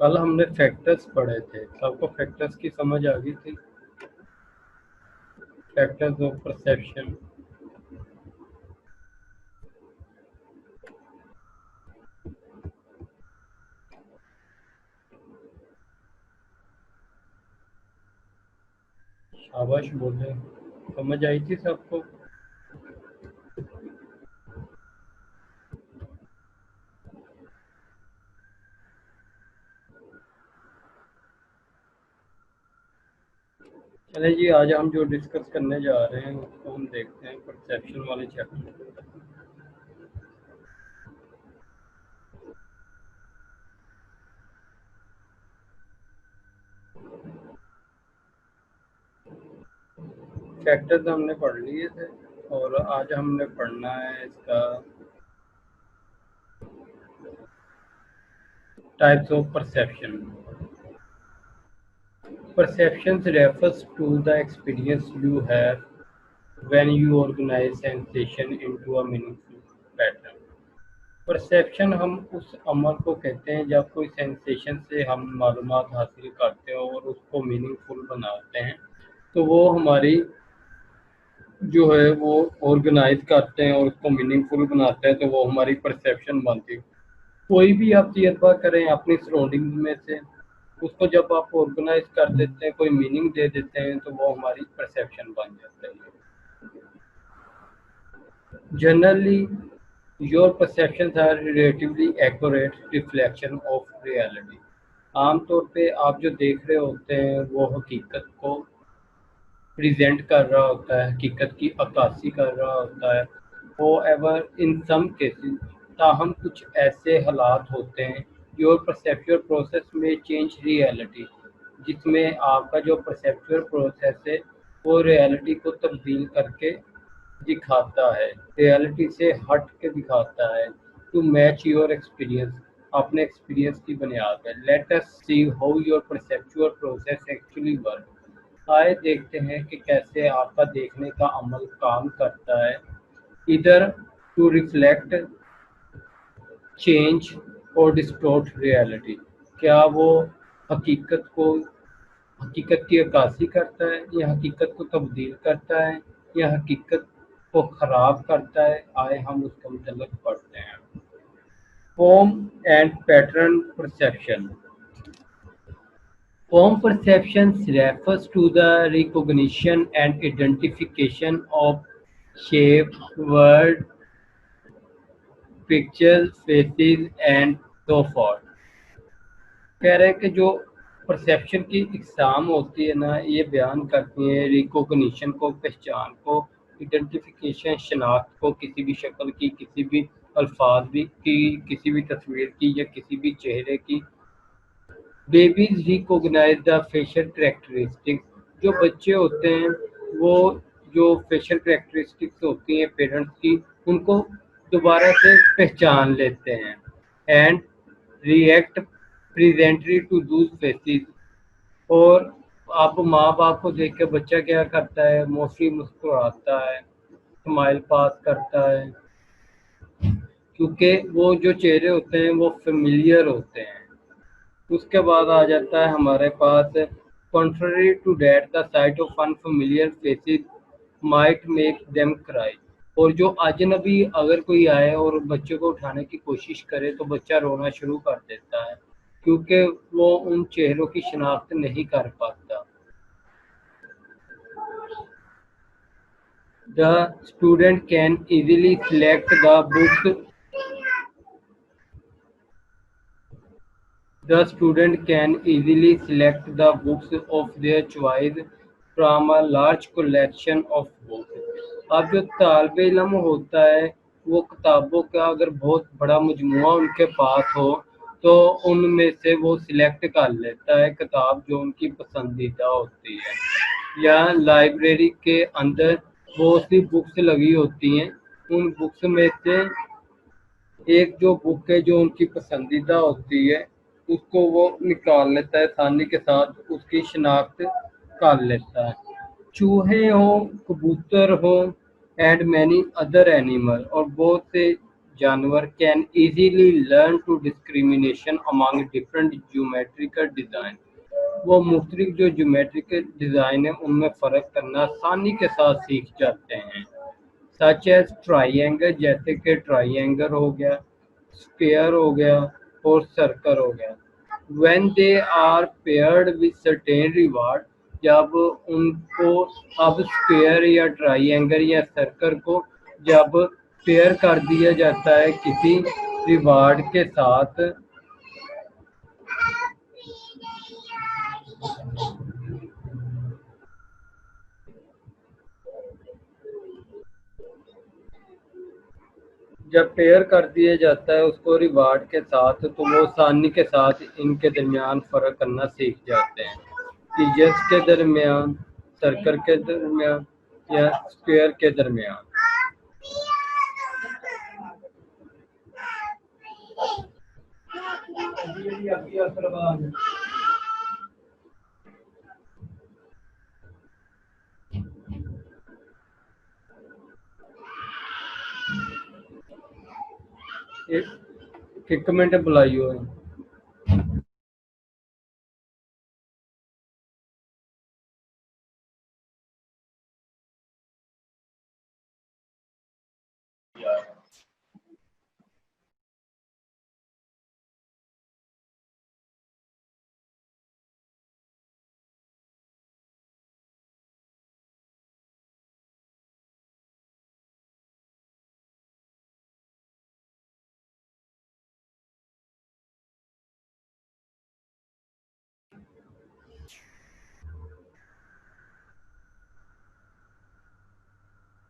कल हमने फैक्टर्स पढ़े थे, सबको फैक्टर्स की समझ आ गई थी? Factors of perception. शाबाश बोले, समझ आई थी सबको? चले जी, आज हम जो डिस्कस करने जा रहे हैं उसको हम देखते हैं परसेप्शन वाले चैप्टर। फैक्टर्स हमने पढ़ लिए थे और आज हमने पढ़ना है इसका types of perception. Perceptions refers to the experience you have when you organize sensation into a meaningful pattern. Perception हम उस अमल को कहते हैं जब कोई सेंसेशन से हम मालूमात हासिल करते हैं और उसको मीनिंगफुल बनाते हैं, तो वो हमारी जो है वो ऑर्गेनाइज करते हैं और उसको मीनिंगफुल बनाते हैं, तो वो हमारी परसेप्शन बनती है। कोई भी आप तजर्बा करें अपनी सराउंडिंग में से, उसको जब आप ऑर्गेनाइज कर देते हैं, कोई मीनिंग दे देते हैं, तो वो हमारी परसेप्शन बन जाता है। Generally your perceptions are relatively accurate reflection of reality. आमतौर पे आप जो देख रहे होते हैं वो हकीकत को प्रेजेंट कर रहा होता है, हकीकत की अक्कासी कर रहा होता है। होएवर इन सम केसेस, ताहम कुछ ऐसे हालात होते हैं जो परसेप्चुअल प्रोसेस में चेंज रियलिटी, जिसमें आपका जो परसेप्चुअल प्रोसेस है वो रियलिटी को तब्दील करके दिखाता है, रियलिटी से हट के दिखाता है, टू मैच योर एक्सपीरियंस, अपने एक्सपीरियंस की बुनियाद पे। Let us see how your perceptual process actually work. आए देखते हैं कि कैसे आपका देखने का अमल काम करता है, इधर टू रिफ्लेक्ट, चेंज और डिस्टॉर्ट रियलिटी। क्या वो हकीकत को हकीकत की अक्कासी करता है, या हकीकत को तब्दील करता है, या हकीकत को ख़राब करता है? आए हम उसका मतलब पढ़ते हैं। Form and pattern perception. Form perceptions refers to the recognition and identification of shape, word, pictures, faces and so forth। कह रहे हैं कि जो परसेप्शन की इकसाम होती है ना, ये बयान करती है रिकॉग्निशन को, पहचान को, आइडेंटिफिकेशन शनाख्त को, किसी भी शक्ल की, किसी भी अल्फाज भी की, किसी भी तस्वीर की या किसी भी चेहरे की। Babies recognise the facial characteristics. जो बच्चे होते हैं वो जो फेशियल करेक्टरिस्टिक्स होती हैं पेरेंट्स की, उनको दोबारा से पहचान लेते हैं। And react presently to those faces. और आप माँ बाप को देख के बच्चा क्या करता है, मोस्टली मुस्कुराता है, स्माइल पास करता है, क्योंकि वो जो चेहरे होते हैं वो फेमिलियर होते हैं। उसके बाद आ जाता है हमारे पास contrary to that the sight of unfamiliar faces might make them cry। और जो अजनबी अगर कोई आए और बच्चे को उठाने की कोशिश करे तो बच्चा रोना शुरू कर देता है, क्योंकि वो उन चेहरों की शिनाख्त नहीं कर पाता। The student can easily select the books The student can easily select the books of their choice from a large collection of books। अब जो तालिब इल्म होता है वो किताबों का अगर बहुत बड़ा मजमुआ उनके पास हो तो उनमें से वो सिलेक्ट कर लेता है किताब जो उनकी पसंदीदा होती है। या लाइब्रेरी के अंदर बहुत सी बुक्स लगी होती हैं, उन बुक्स में से एक जो बुक है जो उनकी पसंदीदा होती है उसको वो निकाल लेता है, आसानी के साथ उसकी शिनाख्त कर लेता है। चूहे हो, कबूतर हो एंड मैनी अदर एनिमल, और बहुत से जानवर can easily learn to discrimination among different geometrical design. वो मुख्तलिफ जो ज्योमेट्रिकल डिज़ाइन है उनमें फ़र्क करना आसानी के साथ सीख जाते हैं। सच एज ट्राइंगल, जैसे कि ट्राइंगल हो गया, स्क्वायर हो गया और सर्कल हो गया। When they are paired with certain reward, जब उनको अब स्क्वायर या ट्राइंगल या सर्कल को जब पेयर कर दिया जाता है किसी रिवार्ड के साथ, जब पेयर कर दिया जाता है उसको रिवार्ड के साथ, तो वो आसानी के साथ इनके दरमियान फ़र्क करना सीख जाते हैं। टीजर्स के दरमियान, सर्कल के दरमियान या स्क्वायर के दरमियान। एक minute बुलाइयो।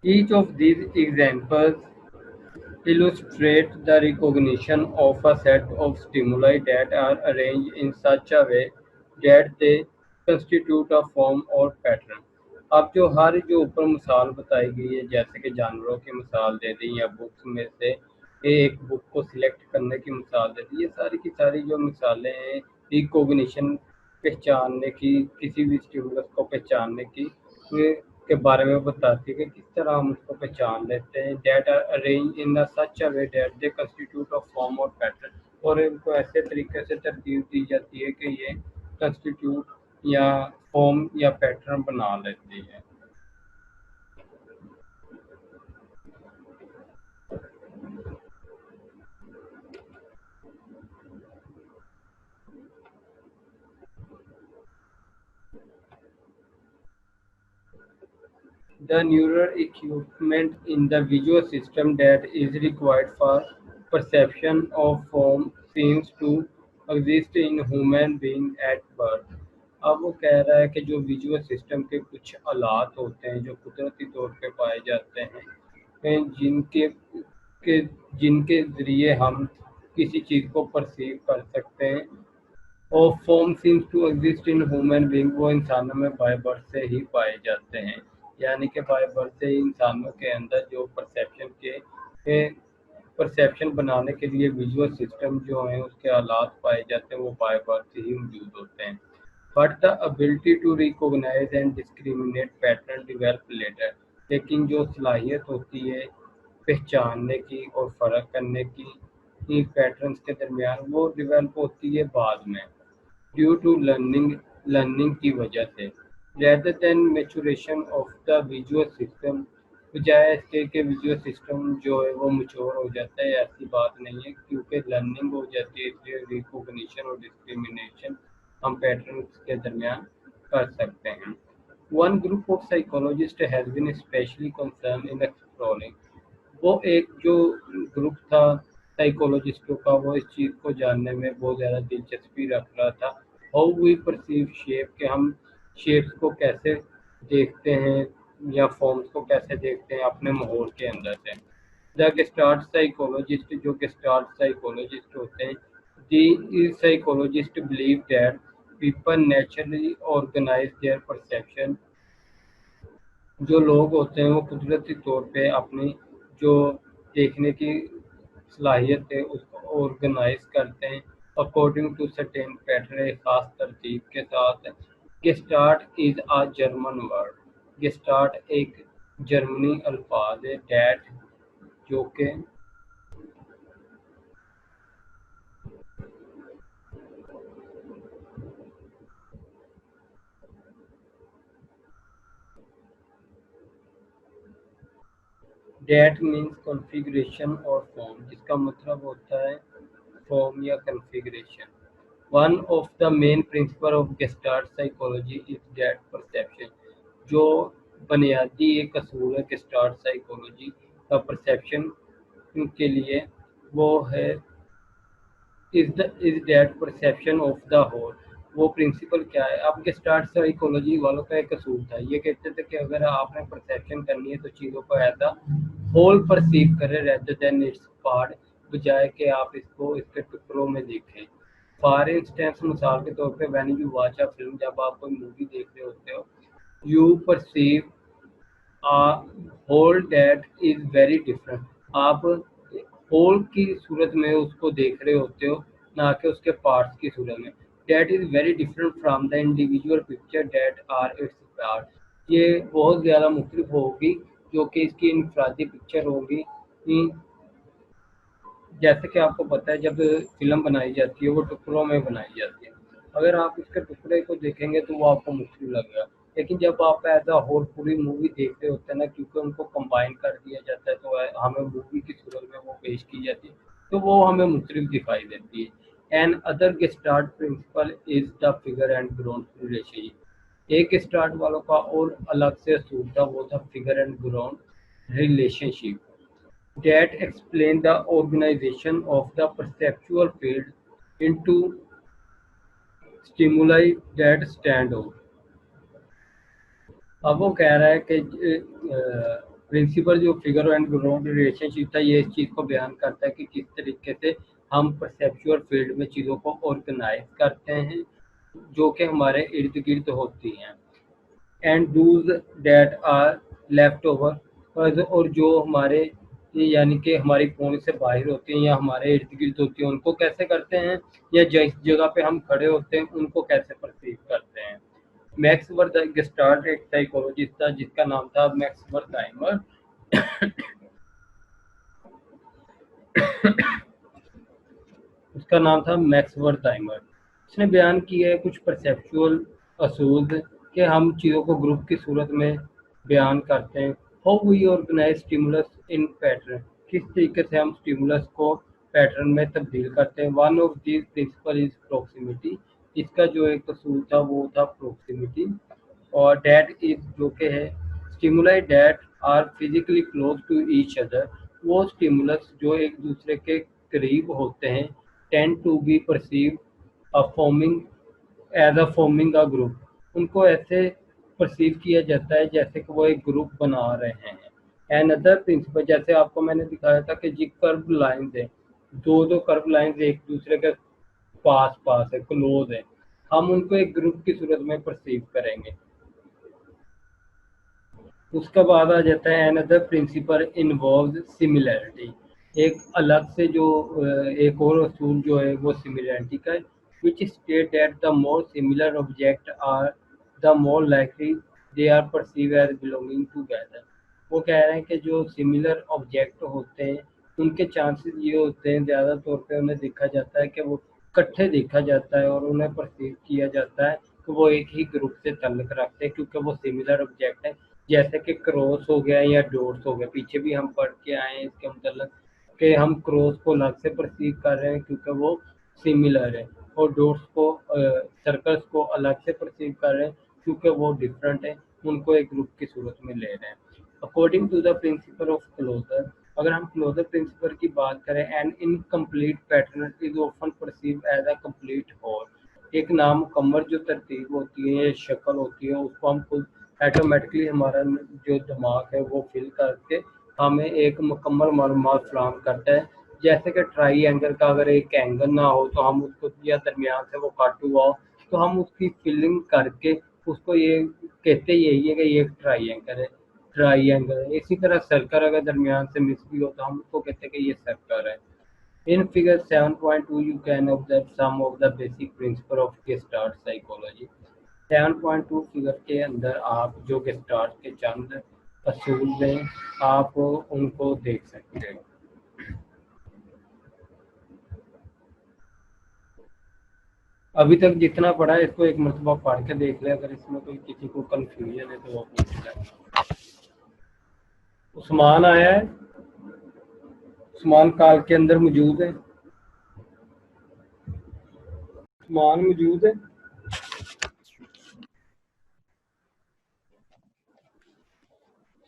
Each of these examples illustrate the recognition of a set of stimuli that are arranged in such a way that they constitute a form or pattern। अब जो हर जो ऊपर मिसाल बताई गई है, जैसे कि जानवरों की मिसाल दे दी या बुक्स में से एक बुक को सिलेक्ट करने की मिसाल दे दी, ये सारी की सारी जो मिसालें हैं रिकॉग्निशन, पहचानने की, किसी भी स्टिमुलस को पहचानने की के बारे में बताती है कि किस तरह हम उसको पहचान लेते हैं। That are arrange in such a way that they constitute of form और पैटर्न, और इनको ऐसे तरीके से तरतीब दी जाती है कि ये कंस्टिट्यूट या फॉर्म या पैटर्न बना लेती है। The neural equipment in the visual system that is required for perception of form seems to exist in human being at birth। अब वो कह रहा है कि जो विजुअल सिस्टम के कुछ आलात होते हैं जो कुदरती तौर पे पाए जाते हैं, के जिनके ज़रिए हम किसी चीज़ को परसीव कर सकते हैं, और form seems to exist in human being, वो इंसानों में बाय बर्थ से ही पाए जाते हैं। यानी कि बाय बर्थ से ही इंसानों के अंदर जो परसेप्शन बनाने के लिए विजुअल सिस्टम जो है उसके आलात पाए जाते हैं, वो बाय बर्थ ही मौजूद होते हैं। But the ability to recognise and discriminate pattern develop later, लेकिन जो सलाहियत होती है पहचानने की और फ़र्क करने की पैटर्न्स के दरमियान, वो डेवलप होती है बाद में ड्यू टू लर्निंग की वजह से, rather than maturation of the visual system. बजाय इसके कि विजुअल सिस्टम जो है वो मैच्योर हो जाता है, ऐसी बात नहीं है, क्योंकि लर्निंग हो जाती है इसलिए रिकॉग्निशन और डिस्क्रिमिनेशन हम पैटर्न्स के दरमियान कर सकते हैं। One group of psychologists has been especially concerned in exploring, वो एक जो ग्रुप था साइकोलॉजिस्टों का, वो इस चीज़ को जानने में बहुत ज़्यादा दिलचस्पी रख रहा था। हाउ वी परसीव शेप, के हम शेप्स को कैसे देखते हैं या फॉर्म्स को कैसे देखते हैं अपने माहौल के अंदर से। द गेस्टाल्ट साइकोलॉजिस्ट, जो गेस्टाल्ट साइकोलॉजिस्ट होते हैं, the psychologist believe that people naturally organise their perception, जो लोग होते हैं वो कुदरती तौर पे अपनी जो देखने की सलाहियत है उसको ऑर्गेनाइज करते हैं अकॉर्डिंग टू सर्टेन पैटर्न, एक खास तरतीब के साथ। Gestalt is a German word, gestalt एक जर्मनी अल्फाज है, डैट जो कि डेट मीन्स कॉन्फ़िगरेशन और फॉर्म, जिसका मतलब होता है फॉर्म या configuration. One of the main principle of gestalt psychology is that perception. जो बुनियादी एक असूल है गेस्टाल्ट साइकोलॉजी का परसेप्शन के लिए, वो है is that perception of the whole. वो प्रिंसिपल क्या है? अब गेस्टाल्ट साइकोलॉजी वालों का एक असूल था, ये कहते थे कि अगर आपने परसेप्शन करनी है तो चीज़ों को ऐसा होल परसीव करें रेदर देन इट्स पार्ट, बजाय कि आप इसको इसके टुकड़ों में देखें। फॉर इंस्टेंस, मिसाल के तौर पे when you watch a film, जब आप कोई मूवी देख रहे होते हो, you perceive whole that is very different. आप होल की सूरत में उसको देख रहे होते हो, ना कि उसके पार्ट्स की सूरत में। That is very different from the individual picture that are its part. ये बहुत ज़्यादा मुख्तलिफ होगी जो कि इसकी इनफरादी पिक्चर होगी। जैसे कि आपको पता है, जब फिल्म बनाई जाती है वो टुकड़ों में बनाई जाती है। अगर आप इसके टुकड़े को देखेंगे तो वो आपको मुश्किल लगेगा, लेकिन जब आप एज अ होल पूरी मूवी देख रहे होते हैं ना, क्योंकि उनको कंबाइन कर दिया जाता है तो हमें मूवी की सूरत में वो पेश की जाती है, तो वो हमें मुख्तलिफ दिखाई देती है। And other gestalt principle is the figure and ground relationship. एक स्टार्ट वालों का और अलग से असूल था, वो था figure and ground relationship that explain the organization of the perceptual field into stimuli that stand out। अब वो कह रहा है कि प्रिंसिपल जो फिगर एंड ग्राउंड रिलेशनशिप था, ये इस चीज़ को बयान करता है कि किस तरीके से हम परसेप्चुअल फील्ड में चीज़ों को ऑर्गेनाइज करते हैं जो कि हमारे इर्द गिर्द होती हैं। And those that are left over, और जो हमारे यानी कि हमारी पहुंच से बाहर होती हैं या हमारे इर्द गिर्द होती हैं, उनको कैसे करते हैं, या जिस जगह पे हम खड़े होते हैं उनको कैसे परसीव करते हैं। मैक्स वर्थ एक साइकोलॉजिस्ट था जिसका नाम था मैक्स वर्थहाइमर। उसका नाम था मैक्स वर्थहाइमर। उसने बयान किया है कुछ परसेप्चुअल असूल कि हम चीज़ों को ग्रुप की सूरत में बयान करते हैं। How we organise stimulus in pattern, किस तरीके से हम स्टिमुलस को पैटर्न में तब्दील करते हैं। One of this principle is proximity. इसका जो एक असूल था वो था प्रोक्सिमिटी। और डैट इज जो कि है stimuli that are physically close to each other. वो स्टिमुलस जो एक दूसरे के करीब होते हैं tend to be perceive a forming as a forming a group. उनको ऐसे परसीव किया जाता है जैसे कि वो एक ग्रुप बना रहे हैं। एंड अदर प्रिंसिपल, जैसे आपको मैंने दिखाया था कि जी कर्व लाइंस है, दो दो कर्व लाइंस एक दूसरे के पास पास है, क्लोज है, हम उनको एक ग्रुप की सूरत में परसीव करेंगे। उसका बाद आ जाता है अनदर प्रिंसिपल इन्वॉल्व सिमिलैरिटी। एक अलग से जो एक और असूल जो है वो सिमिलैरिटी का है, which state that the more similar object are the more likely they are perceive as belonging together. वो कह रहे हैं कि जो सिमिलर ऑब्जेक्ट होते हैं उनके चांसेस ये होते हैं, ज़्यादा तौर पे उन्हें देखा जाता है कि वो इकट्ठे देखा जाता है और उन्हें परसीव किया जाता है कि वो एक ही ग्रुप से ताल्लुक रखते हैं, क्योंकि वो सिमिलर ऑब्जेक्ट है। जैसे कि क्रॉस हो गया या डॉट्स हो गया, पीछे भी हम पढ़ के आए हैं इसके मतलब कि हम क्रॉस को अलग से परसीव कर रहे हैं क्योंकि वो सिमिलर है, और डॉट्स को सर्कल्स को अलग से परसीव कर रहे हैं क्योंकि वो डिफरेंट है, उनको एक ग्रुप की सूरत में ले रहे हैं। According to the principle of closure, अगर हम क्लोजर प्रिंसिपल की बात करें, and incomplete pattern is often perceive as a complete whole. एक नामुकम्मल जो तरतीब होती है, शक्ल होती है, उसको हम खुद ऑटोमेटिकली हमारा जो दिमाग है वो फिल करके हमें एक मुकम्मल मालूमात फराहम करता है। जैसे कि ट्राई एंगल का अगर एक एंगल ना हो तो हम उसको, या दरमियान से वो कट हुआ हो, तो हम उसकी फिलिंग करके उसको ये कहते यही है कि ये एक ट्राई एंगल है। इसी तरह सर्कल अगर दरमियान से मिस भी हो तो हम उसको कहते हैं कि ये सर्कल है। In figure 7.2 you can observe some of the basic principle of Gestalt psychology। 7.2 figure के अंदर आप जो गेस्टार्ट के चंद असूल हैं आप उनको देख सकते हो। अभी तक जितना पढ़ा है इसको एक मरतबा पढ़ के देख ले, अगर इसमें कोई किसी को कंफ्यूजन है तो वो पूछ ले। उस्मान आया है। उस्मान कॉल के अंदर मौजूद है। उस्मान मौजूद है।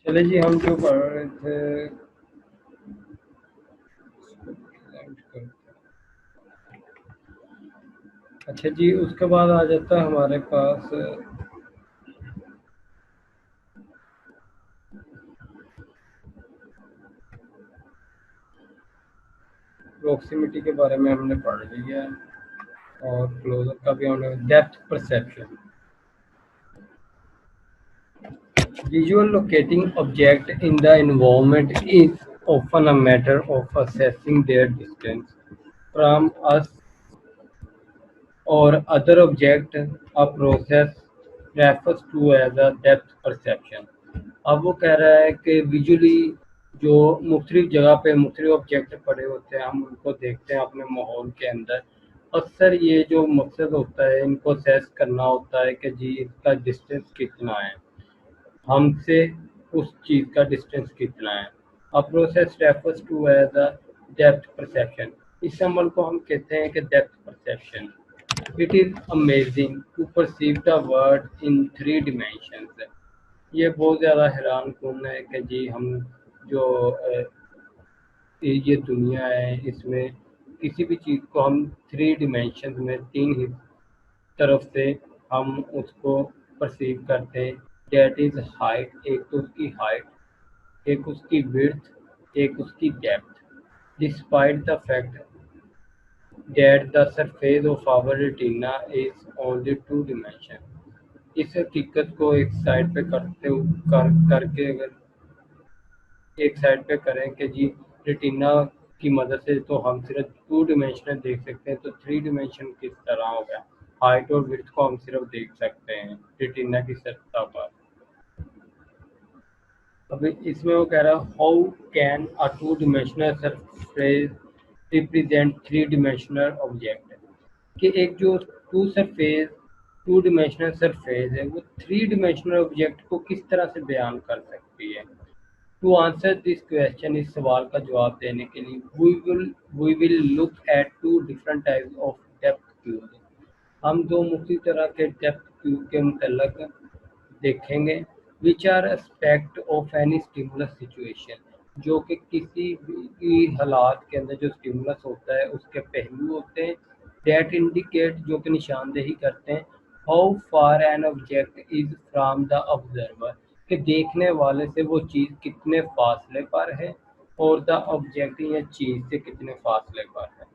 चले जी, हम जो पढ़ रहे थे। अच्छा जी, उसके बाद आ जाता है हमारे पास प्रॉक्सिमिटी के बारे में हमने पढ़ लिया है, और क्लोजर का भी हमने depth perception. Visual locating object in the environment is often a matter of assessing their distance from us or other object. A process refers to as a depth perception. अब वो कह रहा है कि विजुअली जो मुख्तलिफ जगह पे मुख्तलिफ ऑब्जेक्ट पड़े होते हैं, हम उनको देखते हैं अपने माहौल के अंदर। अक्सर ये जो मकसद होता है, इनको असेस करना होता है कि जी इसका डिस्टेंस कितना है, हमसे उस चीज़ का डिस्टेंस कितना है। A process refers to as the depth perception. इस अमल को हम कहते हैं कि depth perception. It is amazing to perceive the world in three dimensions. ये बहुत ज़्यादा हैरान कुन है कि जी हम जो ये दुनिया है, इसमें किसी भी चीज़ को हम थ्री डिमेंशन में तीन ही तरफ से हम उसको परसीव करते हैं। डेट इज़ हाइट, एक तो उसकी हाइट, एक उसकी विड्थ, एक उसकी depth. Despite the fact that the surface of our retina is only two dimension. इस हकीकत को एक साइड पे करके अगर एक साइड पे करें कि जी रेटिना की मदद से तो हम सिर्फ टू डिमेंशनल देख सकते हैं, तो थ्री डिमेंशन किस तरह हो गया। हाइट और विड्थ को हम सिर्फ देख सकते हैं रेटिना की सतह पर। अभी इसमें वो कह रहा है how can a two dimensional surface represent three dimensional object. कि एक जो टू डिमेंशनल सरफेस है, वो थ्री डिमेंशनल ऑब्जेक्ट को किस तरह से बयान कर सकती है। टू आंसर दिस क्वेश्चन, इस सवाल का जवाब देने के लिए we will look at two different types of depth cues. हम दो मुख्तलिफ तरह के डेप्थ क्यूब के मतलब देखेंगे। Which are aspect of any stimulus situation, जो कि किसी भी हालात के अंदर जो स्टिमुलस होता है उसके पहलू होते हैं। डेट इंडिकेट, जो कि निशानदेही करते हैं how far an object is from the observer, कि देखने वाले से वो चीज़ कितने फासले पर है, और द ऑब्जेक्ट या चीज़ से कितने फासले पर है।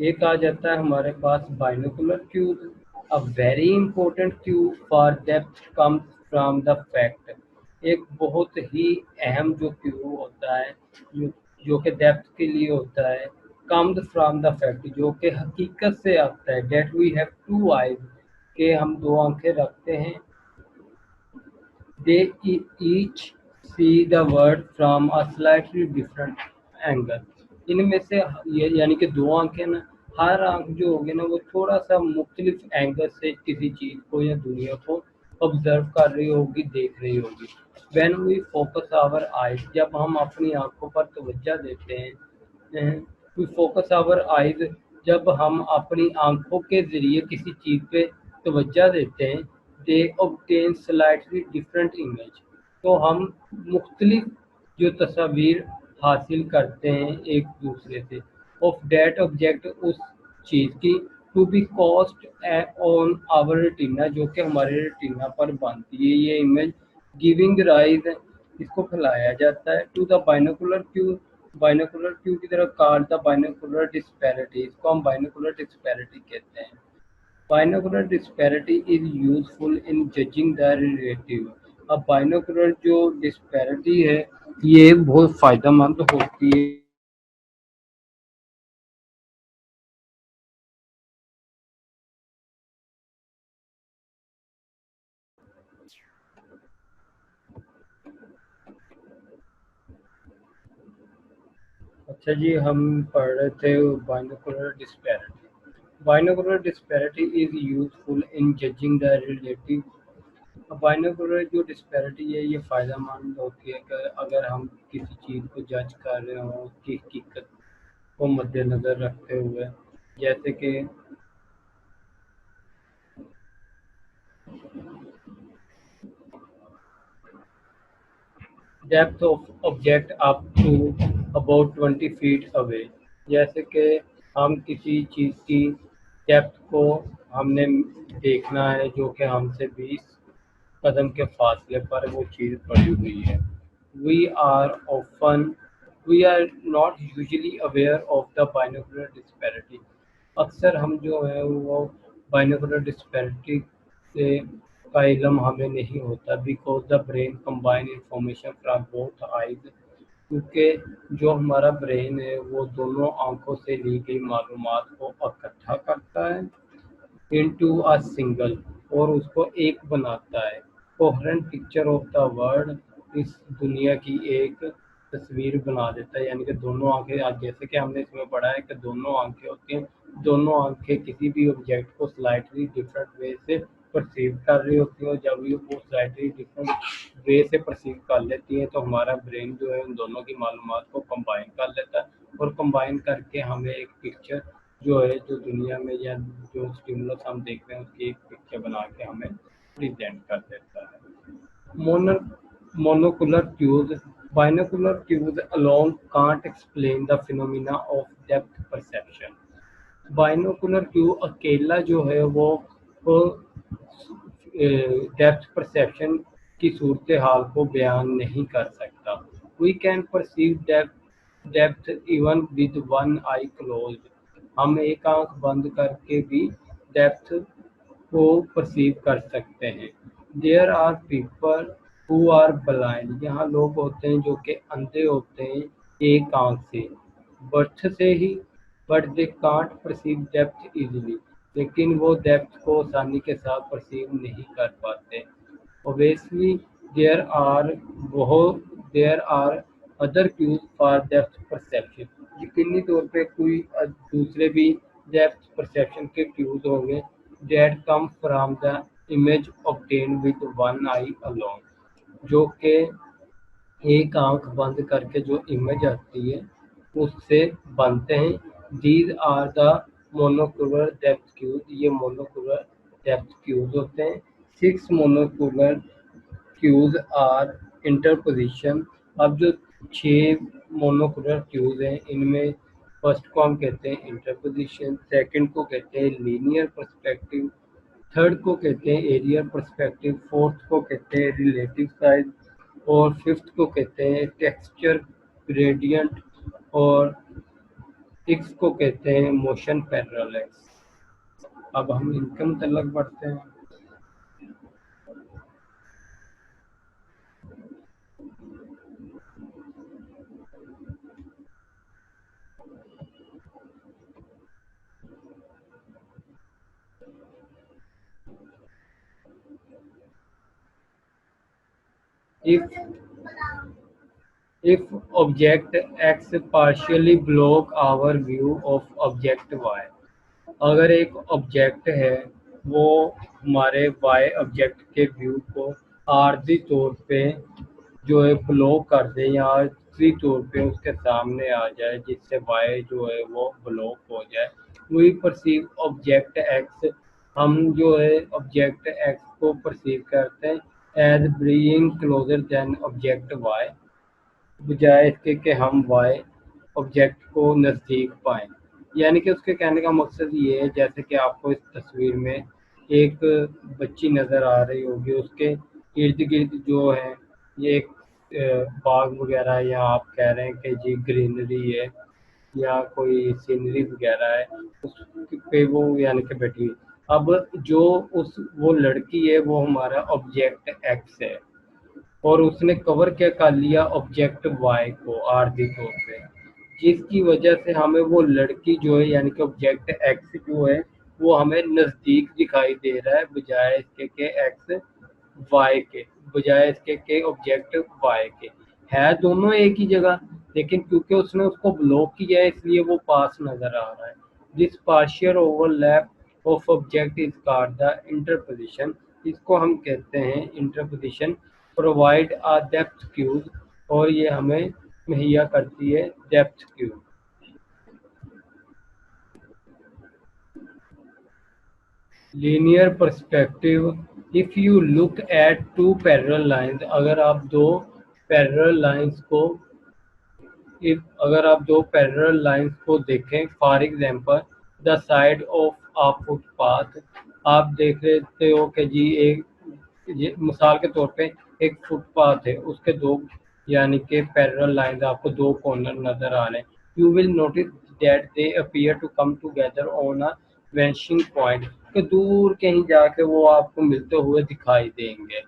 एक आ जाता है हमारे पास binocular tube. A very important tube for depth comes from the fact. एक बहुत ही अहम जो ट्यूब होता है, जो जो कि डेप्थ के लिए होता है, कम्स फ्रॉम द फैक्ट, जो कि हकीकत से आता है। That we have two eyes, के हम दो आंखें रखते हैं। They each see the world from a slightly different angle. इनमें से ये यानी कि दो आंखें ना, हर आंख जो होगी ना वो थोड़ा सा मुख्तलिफ एंगल से किसी चीज़ को या दुनिया को ऑब्जर्व कर रही होगी, देख रही होगी। When we focus our eyes, जब हम अपनी आंखों पर तवज्जो देते हैं, वी फोकस आवर आइज, जब हम अपनी आंखों के ज़रिए किसी चीज़ पे तवज्जो देते हैं, दे ऑब्टेन स्लाइटली डिफरेंट इमेज, तो हम मुख्तलिफ जो तस्वीर हासिल करते हैं एक दूसरे से, ऑफ डैट ऑब्जेक्ट, उस चीज़ की, to be cast on our retina, जो कि हमारे रेटिना पर बनती है ये इमेज, गिविंग राइज, इसको फैलाया जाता है टू द बाइनोकुलर ट्यूब। बाइनोकुलर ट्यूब की तरह कॉल्ड द बाइनोकुलर डिस्पैरिटी, इसको हम बाइनोकुलर डिस्पैरिटी कहते हैं। Binocular disparity is useful in judging the relative. अब बाइनोकुलर जो डिस्पैरिटी है, ये बहुत फ़ायदेमंद होती है। अच्छा जी, हम पढ़ रहे थे binocular disparity. Binocular disparity is useful in judging the relative binocular जो डिस्पैरिटी है ये फ़ायदेमंद होती है कि अगर हम किसी चीज़ को जज कर रहे हों उसकी हकीकत को मद्देनज़र रखते हुए, जैसे कि depth of object up to about 20 feet away, जैसे कि हम किसी चीज़ की डेप्थ को हमने देखना है जो कि हमसे 20 कदम के फासले पर वो चीज़ पड़ी हुई है। We are often we are not usually aware of the binocular disparity. अक्सर हम जो है वो बाइनोकुलर डिस्पैरिटी से का इल्म हमें नहीं होता because the brain combine information from both eyes, क्योंकि जो हमारा ब्रेन है वो दोनों आंखों से ली गई मालूमात को इकट्ठा करता है इनटू अ सिंगल और उसको एक बनाता है coherent picture of the world. इस दुनिया की एक तस्वीर बना देता है, यानी कि दोनों आंखें, आज जैसे कि हमने इसमें पढ़ा है कि दोनों आंखें होती हैं, दोनों आंखें किसी भी ऑब्जेक्ट को स्लाइटली डिफरेंट वे से परसीव कर रही होती हैं और जब ये वो स्लाइटली डिफरेंट वे से परसीव कर लेती हैं तो हमारा ब्रेन जो है उन दोनों की मालूमात को कंबाइन कर लेता है और कंबाइन करके हमें एक पिक्चर जो है जो दुनिया में या जो स्टिमुलस हम देख रहे हैं उसकी एक पिक्चर बना के हमें प्रेजेंट कर देता है। Mono monocular cues, binocular cues alone can't explain the phenomena of depth perception. Binocular Q अकेला जो है वो डेप्थ परसेप्शन की सूरत हाल को बयान नहीं कर सकता। We can perceive depth depth even with one eye closed, हम एक आंख बंद करके भी डेप्थ को परसीव कर सकते हैं। There are people who are blind, यहाँ लोग होते हैं जो कि अंधे होते हैं एक आंख से बर्थ से ही, but they can't perceive depth easily, लेकिन वो डेप्थ को आसानी के साथ परसीव नहीं कर पाते। ओबियसली देयर आर बहुत there are other cues for depth perception, यकीनी तौर पे कोई दूसरे भी डेप्थ परसेप्शन के क्यूज होंगे that come from the image obtain with one eye alone, जो कि एक आंख बंद करके जो इमेज आती है उससे बनते हैं। These are the monocular depth cues, ये मोनोकुलर डेप्थ क्यूज होते हैं। Six monocular cues are interposition. अब जो छह मोनोकुलर क्यूज हैं इनमें फर्स्ट को हम कहते हैं इंटरपोजिशन, सेकंड को कहते हैं लीनियर पर्सपेक्टिव, थर्ड को कहते हैं एरियल पर्सपेक्टिव, फोर्थ को कहते हैं रिलेटिव साइज और फिफ्थ को कहते हैं टेक्सचर ग्रेडियंट और सिक्स को कहते हैं मोशन पैरेलल्स। अब हम इनके मतलब पढ़ते हैं। If if object x partially block our view of object y, अगर एक ऑब्जेक्ट है वो हमारे वाई ऑब्जेक्ट के व्यू को आर्धी तौर पे जो है ब्लॉक कर दे या आर्धी तौर पे उसके सामने आ जाए जिससे वाई जो है वो ब्लॉक हो जाए, वही परसीव ऑब्जेक्ट एक्स, हम जो है ऑब्जेक्ट एक्स को परसीव करते हैं as being closer than object Y, बजाय इसके कि हम वाई ऑब्जेक्ट को नज़दीक पाएँ। यानी कि उसके कहने का मकसद ये है जैसे कि आपको इस तस्वीर में एक बच्ची नज़र आ रही होगी, उसके इर्द-गिर्द जो है ये एक बाग वगैरह या आप कह रहे हैं कि जी ग्रीनरी है या कोई सीनरी वगैरह है, उस पे वो यानी कि बैठी हुई। अब जो उस वो लड़की है वो हमारा ऑब्जेक्ट एक्स है और उसने कवर क्या कर लिया ऑब्जेक्ट वाई को आर्थिक तौर पे, जिसकी वजह से हमें वो लड़की जो है यानी कि ऑब्जेक्ट एक्स जो है वो हमें नज़दीक दिखाई दे रहा है बजाय इसके के एक्स वाई के, बजाय इसके के ऑब्जेक्ट वाई के। है दोनों एक ही जगह, लेकिन क्योंकि उसने उसको ब्लॉक किया है इसलिए वो पास नज़र आ रहा है। This partial overlap of object is called the interposition. इसको हम कहते हैं interposition, provide a depth cues, और ये हमें मुहैया करती है depth cues. Linear perspective, if you look at two parallel lines, अगर आप दो पैरेलल लाइंस को अगर आप दो पैरेलल लाइंस को देखें, for example the side of a footpath, आप देख लेते हो कि जी एक ये मिसाल के तौर पे एक फुटपाथ है, उसके दो यानी कि पैरेलल लाइंस, आपको दो कॉर्नर नजर आ रहे हैं। You will notice that they appear to come together on a vanishing point, कि दूर कहीं जाके वो आपको मिलते हुए दिखाई देंगे।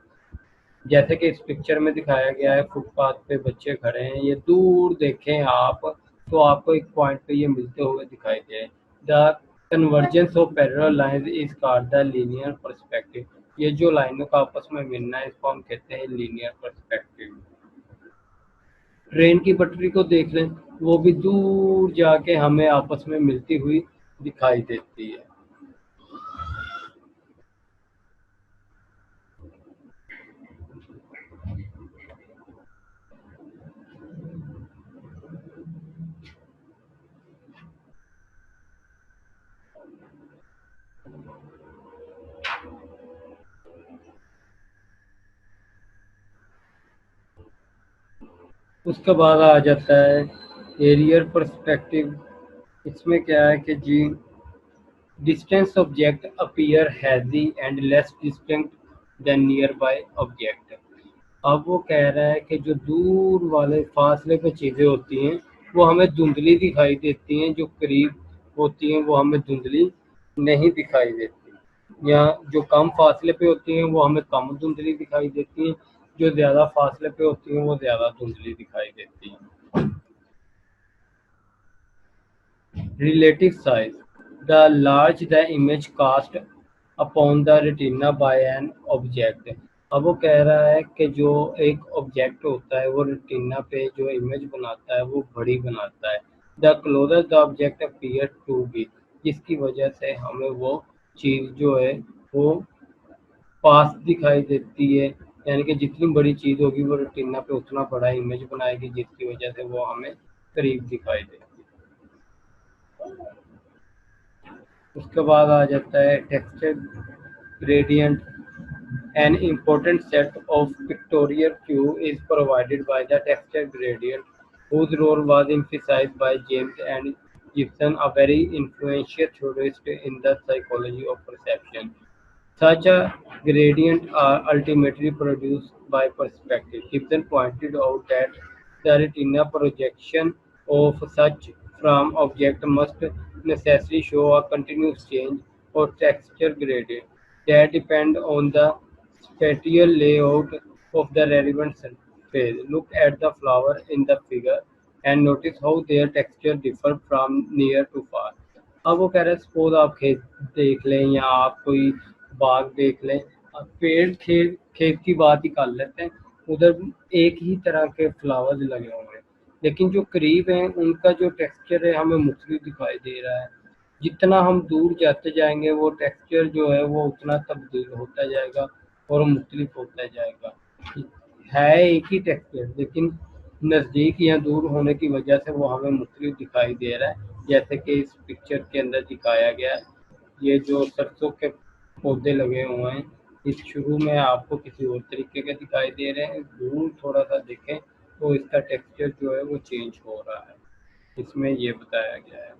जैसे कि इस पिक्चर में दिखाया गया है, फुटपाथ पे बच्चे खड़े हैं, ये दूर देखें आप तो आपको एक पॉइंट पे ये मिलते हुए दिखाई दे। The convergence of parallel lines is called the linear perspective, ये जो लाइनों का आपस में मिलना है इसको हम कहते हैं लीनियर पर्सपेक्टिव। ट्रेन की पटरी को देख लें, वो भी दूर जाके हमें आपस में मिलती हुई दिखाई देती है। उसके बाद आ जाता है एरियर पर्सपेक्टिव। इसमें क्या है कि जी distance object appear hazy and less distinct than nearby object. अब वो कह रहा है कि जो दूर वाले फासले पे चीज़ें होती हैं वो हमें धुंधली दिखाई देती हैं, जो करीब होती हैं वो हमें धुंधली नहीं दिखाई देती, या जो कम फासले पे होती हैं वो हमें कम धुंधली दिखाई देती हैं, जो ज़्यादा फासले पे होती हैं वो ज़्यादा धुंधली दिखाई देती हैं। Relative size, the large the image cast upon the retina by an object। अब वो कह रहा है कि जो एक ऑब्जेक्ट होता है वो रेटिना पे जो इमेज बनाता है वो बड़ी बनाता है। The closer the object appear to be, जिसकी वजह से हमें वो चीज़ जो है वो पास दिखाई देती है, यानी कि जितनी बड़ी चीज़ होगी वो रेटिना पे उतना बड़ा इमेज बनाएगी, जिसकी वजह से वो हमें करीब दिखाई देगी। उसके बाद आ जाता है texture gradient. An important set of pictorial cue is provided by the texture gradient, whose role was emphasized by James and Gibson, a very influential theorist in the psychology of perception. Such a gradient are ultimately produced by perspective. Gibson pointed out that the retina projection of such from object must necessarily show a continuous change or texture gradient that depend on the spatial layout of the relevant surface. Look at the flower in the figure and notice how their texture differ from near to far. अब वो कह रहे हैं suppose आप खेत देख लें या आप कोई बाग देख लें, अब पेड़ खेत खेत की बात ही कर लेते हैं, उधर एक ही तरह के फ्लावर्स लगे होंगे, लेकिन जो करीब हैं उनका जो टेक्सचर है हमें मुख्तलिफ दिखाई दे रहा है। जितना हम दूर जाते जाएंगे वो टेक्सचर जो है वो उतना तब्दील होता जाएगा और मुख्तलिफ होता जाएगा। है एक ही टेक्सचर, लेकिन नज़दीक या दूर होने की वजह से वो हमें मुख्तलिफ दिखाई दे रहा है, जैसे कि इस पिक्चर के अंदर दिखाया गया है। ये जो सरसों के पौधे लगे हुए हैं, इस शुरू में आपको किसी और तरीके के दिखाई दे रहे हैं, दूर थोड़ा सा देखें तो इसका टेक्सचर जो है वो चेंज हो रहा है, इसमें ये बताया गया है।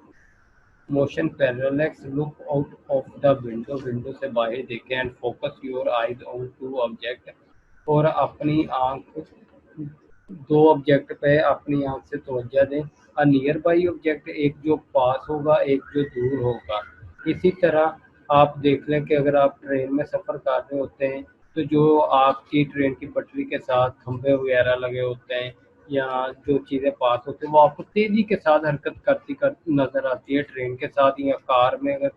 Motion parallax, look out of the window, window से बाहर देखें and focus your eyes on two object, और अपनी आंख दो ऑब्जेक्ट पे अपनी आंख से तवज्जो दें। अ नियर बाई ऑब्जेक्ट, एक जो पास होगा एक जो दूर होगा। इसी तरह आप देख लें कि अगर आप ट्रेन में सफ़र कर रहे होते हैं तो जो आपकी ट्रेन की पटरी के साथ खंभे वगैरह लगे होते हैं या जो चीज़ें पास होती हैं वो आपको तेज़ी के साथ हरकत करती कर नज़र आती है ट्रेन के साथ, या कार में अगर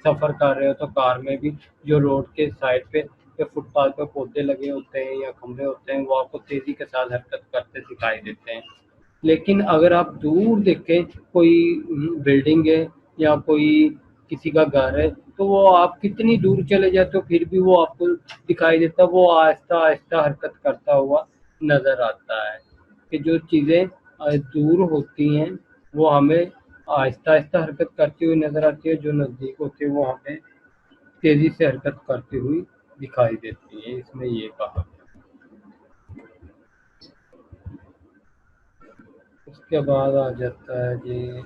सफ़र कर रहे हो तो कार में भी जो रोड के साइड पे या फुटपाथ पे पौधे लगे होते हैं या खंभे होते हैं वो आपको तेज़ी के साथ हरकत करते दिखाई देते हैं। लेकिन अगर आप दूर देखें कोई बिल्डिंग है या कोई किसी का घर है तो वो आप कितनी दूर चले जाते हो फिर भी वो आपको दिखाई देता, वो आहिस्ता आहिस्ता हरकत करता हुआ नज़र आता है। कि जो चीज़ें दूर होती हैं वो हमें आहिस्ता आहिस्ता हरकत करती हुई नज़र आती है, जो नज़दीक होती है वो हमें तेज़ी से हरकत करती हुई दिखाई देती है, इसमें ये कहा। उसके बाद आ जाता है जी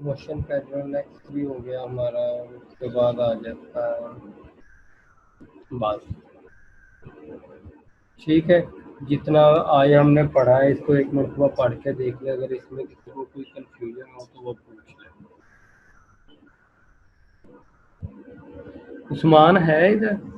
मोशन पैटर्न एक्स भी हो गया हमारा। उसके बाद आ जाता है बस। ठीक है, जितना आज हमने पढ़ा है इसको एक मरतबा पढ़ के देख ले, अगर इसमें किसी को कोई कंफ्यूजन हो तो वो पूछ ले। उस्मान है इधर?